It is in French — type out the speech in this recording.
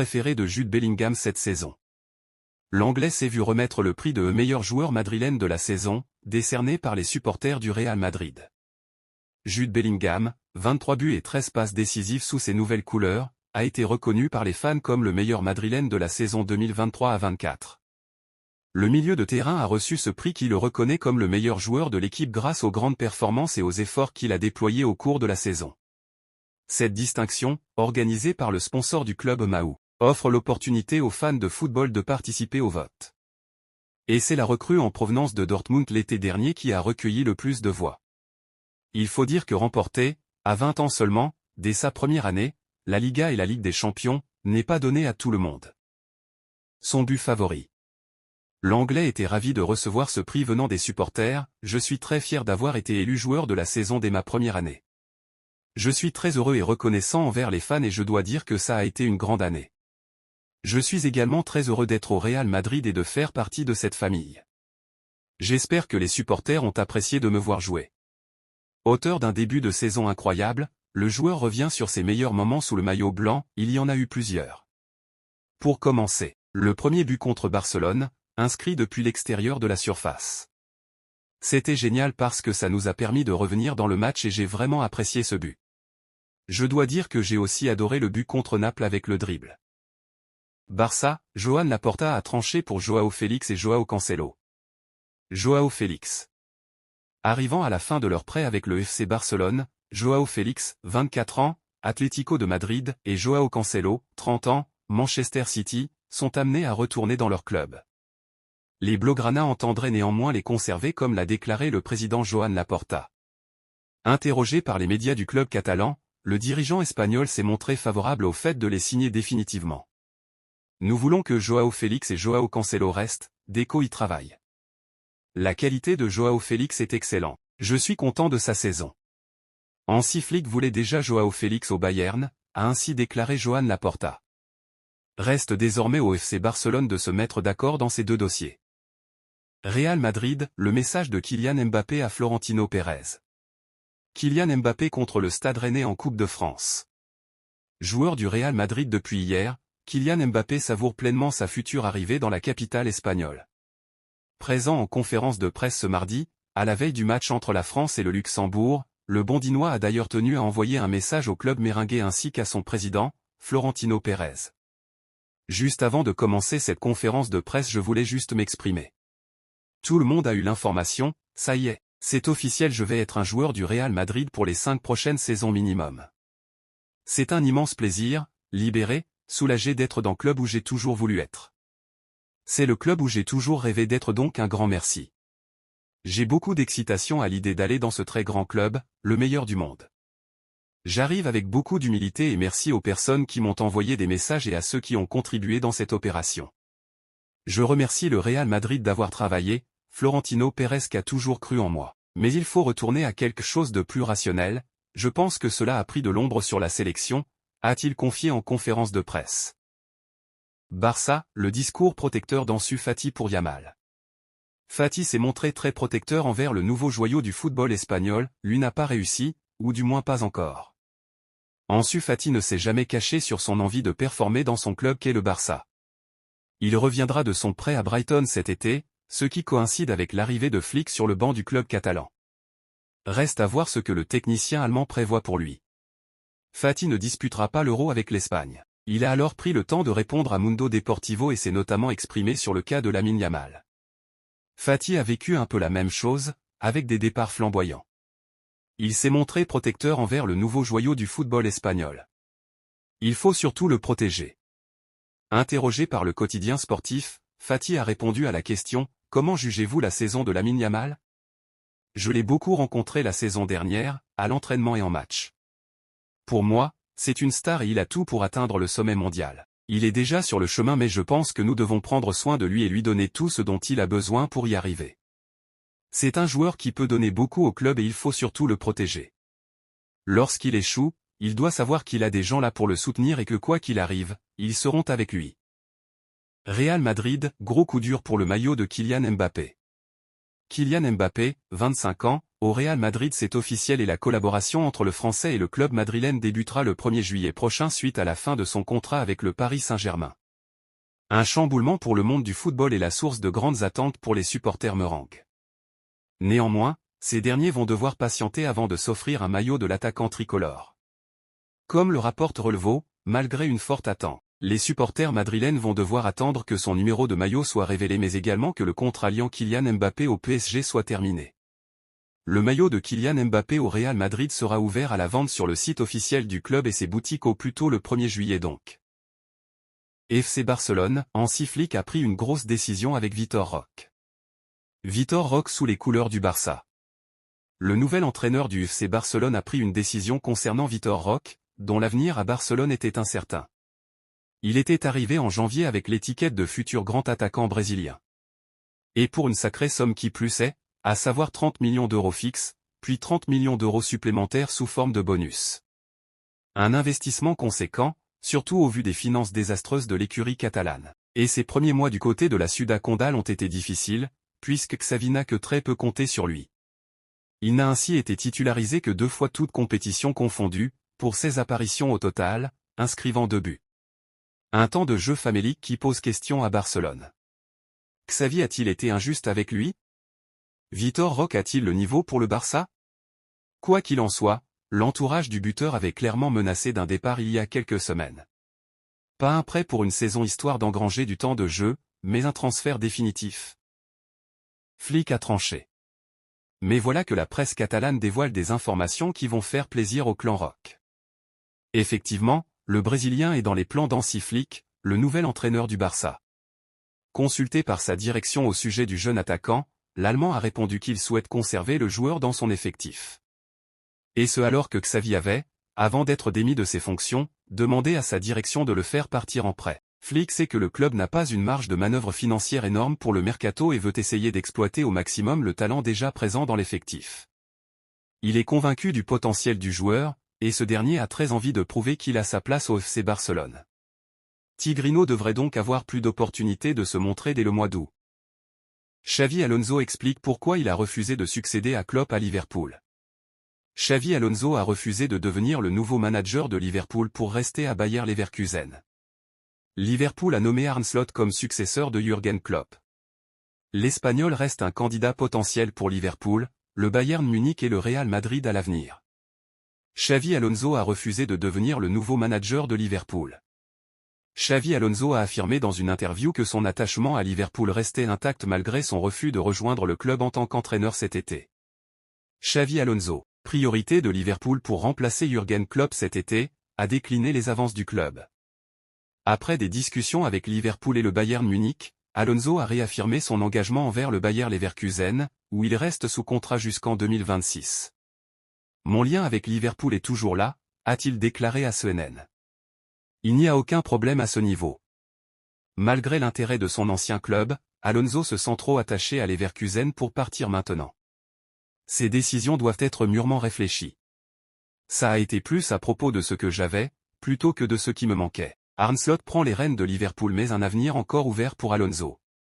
préféré de Jude Bellingham cette saison. L'Anglais s'est vu remettre le prix de meilleur joueur madrilène de la saison, décerné par les supporters du Real Madrid. Jude Bellingham, 23 buts et 13 passes décisives sous ses nouvelles couleurs, a été reconnu par les fans comme le meilleur madrilène de la saison 2023 à 24. Le milieu de terrain a reçu ce prix qui le reconnaît comme le meilleur joueur de l'équipe grâce aux grandes performances et aux efforts qu'il a déployés au cours de la saison. Cette distinction, organisée par le sponsor du club Mau, offre l'opportunité aux fans de football de participer au vote. Et c'est la recrue en provenance de Dortmund l'été dernier qui a recueilli le plus de voix. Il faut dire que remporter, à 20 ans seulement, dès sa première année, la Liga et la Ligue des Champions, n'est pas donné à tout le monde. Son but favori. L'Anglais était ravi de recevoir ce prix venant des supporters. Je suis très fier d'avoir été élu joueur de la saison dès ma première année. Je suis très heureux et reconnaissant envers les fans et je dois dire que ça a été une grande année. Je suis également très heureux d'être au Real Madrid et de faire partie de cette famille. J'espère que les supporters ont apprécié de me voir jouer. Auteur d'un début de saison incroyable, le joueur revient sur ses meilleurs moments sous le maillot blanc, il y en a eu plusieurs. Pour commencer, le premier but contre Barcelone, inscrit depuis l'extérieur de la surface. C'était génial parce que ça nous a permis de revenir dans le match et j'ai vraiment apprécié ce but. Je dois dire que j'ai aussi adoré le but contre Naples avec le dribble. Barça, Joan Laporta a tranché pour Joao Félix et Joao Cancelo. Joao Félix. Arrivant à la fin de leur prêt avec le FC Barcelone, Joao Félix, 24 ans, Atlético de Madrid, et Joao Cancelo, 30 ans, Manchester City, sont amenés à retourner dans leur club. Les Blaugrana entendraient néanmoins les conserver comme l'a déclaré le président Joan Laporta. Interrogé par les médias du club catalan, le dirigeant espagnol s'est montré favorable au fait de les signer définitivement. Nous voulons que Joao Félix et Joao Cancelo restent, Deco y travaille. La qualité de Joao Félix est excellente. Je suis content de sa saison. Hansi Flick voulait déjà Joao Félix au Bayern, a ainsi déclaré Joan Laporta. Reste désormais au FC Barcelone de se mettre d'accord dans ces deux dossiers. Real Madrid, le message de Kylian Mbappé à Florentino Pérez. Kylian Mbappé contre le Stade Rennais en Coupe de France. Joueur du Real Madrid depuis hier, Kylian Mbappé savoure pleinement sa future arrivée dans la capitale espagnole. Présent en conférence de presse ce mardi, à la veille du match entre la France et le Luxembourg, le Bondinois a d'ailleurs tenu à envoyer un message au club merengue ainsi qu'à son président, Florentino Pérez. Juste avant de commencer cette conférence de presse, je voulais juste m'exprimer. Tout le monde a eu l'information, ça y est, c'est officiel, je vais être un joueur du Real Madrid pour les 5 prochaines saisons minimum. C'est un immense plaisir, libéré, soulagé d'être dans le club où j'ai toujours voulu être. C'est le club où j'ai toujours rêvé d'être, donc un grand merci. J'ai beaucoup d'excitation à l'idée d'aller dans ce très grand club, le meilleur du monde. J'arrive avec beaucoup d'humilité et merci aux personnes qui m'ont envoyé des messages et à ceux qui ont contribué dans cette opération. Je remercie le Real Madrid d'avoir travaillé, Florentino Pérez qui a toujours cru en moi. Mais il faut retourner à quelque chose de plus rationnel, je pense que cela a pris de l'ombre sur la sélection, a-t-il confié en conférence de presse. Barça, le discours protecteur d'Ansu Fati pour Yamal. Fati s'est montré très protecteur envers le nouveau joyau du football espagnol, lui n'a pas réussi, ou du moins pas encore. Ansu Fati ne s'est jamais caché sur son envie de performer dans son club qu'est le Barça. Il reviendra de son prêt à Brighton cet été, ce qui coïncide avec l'arrivée de Flick sur le banc du club catalan. Reste à voir ce que le technicien allemand prévoit pour lui. Fati ne disputera pas l'Euro avec l'Espagne. Il a alors pris le temps de répondre à Mundo Deportivo et s'est notamment exprimé sur le cas de Lamine Yamal. Fati a vécu un peu la même chose, avec des départs flamboyants. Il s'est montré protecteur envers le nouveau joyau du football espagnol. Il faut surtout le protéger. Interrogé par le quotidien sportif, Fati a répondu à la question « Comment jugez-vous la saison de Lamine Yamal ? Je l'ai beaucoup rencontré la saison dernière, à l'entraînement et en match. Pour moi, c'est une star et il a tout pour atteindre le sommet mondial. Il est déjà sur le chemin mais je pense que nous devons prendre soin de lui et lui donner tout ce dont il a besoin pour y arriver. C'est un joueur qui peut donner beaucoup au club et il faut surtout le protéger. Lorsqu'il échoue, il doit savoir qu'il a des gens là pour le soutenir et que quoi qu'il arrive, ils seront avec lui. Real Madrid, gros coup dur pour le maillot de Kylian Mbappé. Kylian Mbappé, 25 ans, au Real Madrid c'est officiel et la collaboration entre le Français et le club madrilène débutera le 1er juillet prochain suite à la fin de son contrat avec le Paris Saint-Germain. Un chamboulement pour le monde du football est la source de grandes attentes pour les supporters merengues. Néanmoins, ces derniers vont devoir patienter avant de s'offrir un maillot de l'attaquant tricolore. Comme le rapporte Relevo, malgré une forte attente, les supporters madrilènes vont devoir attendre que son numéro de maillot soit révélé mais également que le contrat liant Kylian Mbappé au PSG soit terminé. Le maillot de Kylian Mbappé au Real Madrid sera ouvert à la vente sur le site officiel du club et ses boutiques au plus tôt le 1er juillet donc. FC Barcelone, Hansi Flick a pris une grosse décision avec Vitor Roque. Vitor Roque sous les couleurs du Barça. Le nouvel entraîneur du FC Barcelone a pris une décision concernant Vitor Roque, dont l'avenir à Barcelone était incertain. Il était arrivé en janvier avec l'étiquette de futur grand attaquant brésilien. Et pour une sacrée somme qui plus est, à savoir 30 millions d'euros fixes, puis 30 millions d'euros supplémentaires sous forme de bonus. Un investissement conséquent, surtout au vu des finances désastreuses de l'écurie catalane. Et ses premiers mois du côté de la Ciudad Condal ont été difficiles, puisque Xavi n'a que très peu compté sur lui. Il n'a ainsi été titularisé que 2 fois toutes compétitions confondues, pour 16 apparitions au total, inscrivant 2 buts. Un temps de jeu famélique qui pose question à Barcelone. Xavi a-t-il été injuste avec lui? Vitor Roque a-t-il le niveau pour le Barça? Quoi qu'il en soit, l'entourage du buteur avait clairement menacé d'un départ il y a quelques semaines. Pas un prêt pour une saison histoire d'engranger du temps de jeu, mais un transfert définitif. Flick a tranché. Mais voilà que la presse catalane dévoile des informations qui vont faire plaisir au clan Roque. Effectivement, le Brésilien est dans les plans d'Hansi Flick, le nouvel entraîneur du Barça. Consulté par sa direction au sujet du jeune attaquant, l'Allemand a répondu qu'il souhaite conserver le joueur dans son effectif. Et ce alors que Xavi avait, avant d'être démis de ses fonctions, demandé à sa direction de le faire partir en prêt. Flick sait que le club n'a pas une marge de manœuvre financière énorme pour le mercato et veut essayer d'exploiter au maximum le talent déjà présent dans l'effectif. Il est convaincu du potentiel du joueur, et ce dernier a très envie de prouver qu'il a sa place au FC Barcelone. Tigrino devrait donc avoir plus d'opportunités de se montrer dès le mois d'août. Xavi Alonso explique pourquoi il a refusé de succéder à Klopp à Liverpool. Xavi Alonso a refusé de devenir le nouveau manager de Liverpool pour rester à Bayer Leverkusen. Liverpool a nommé Arne Slot comme successeur de Jürgen Klopp. L'Espagnol reste un candidat potentiel pour Liverpool, le Bayern Munich et le Real Madrid à l'avenir. Xavi Alonso a refusé de devenir le nouveau manager de Liverpool. Xavi Alonso a affirmé dans une interview que son attachement à Liverpool restait intact malgré son refus de rejoindre le club en tant qu'entraîneur cet été. Xavi Alonso, priorité de Liverpool pour remplacer Jürgen Klopp cet été, a décliné les avances du club. Après des discussions avec Liverpool et le Bayern Munich, Alonso a réaffirmé son engagement envers le Bayer Leverkusen, où il reste sous contrat jusqu'en 2026. Mon lien avec Liverpool est toujours là, a-t-il déclaré à CNN. Il n'y a aucun problème à ce niveau. Malgré l'intérêt de son ancien club, Alonso se sent trop attaché à Leverkusen pour partir maintenant. Ces décisions doivent être mûrement réfléchies. Ça a été plus à propos de ce que j'avais, plutôt que de ce qui me manquait. Arne Slot prend les rênes de Liverpool mais un avenir encore ouvert pour Alonso.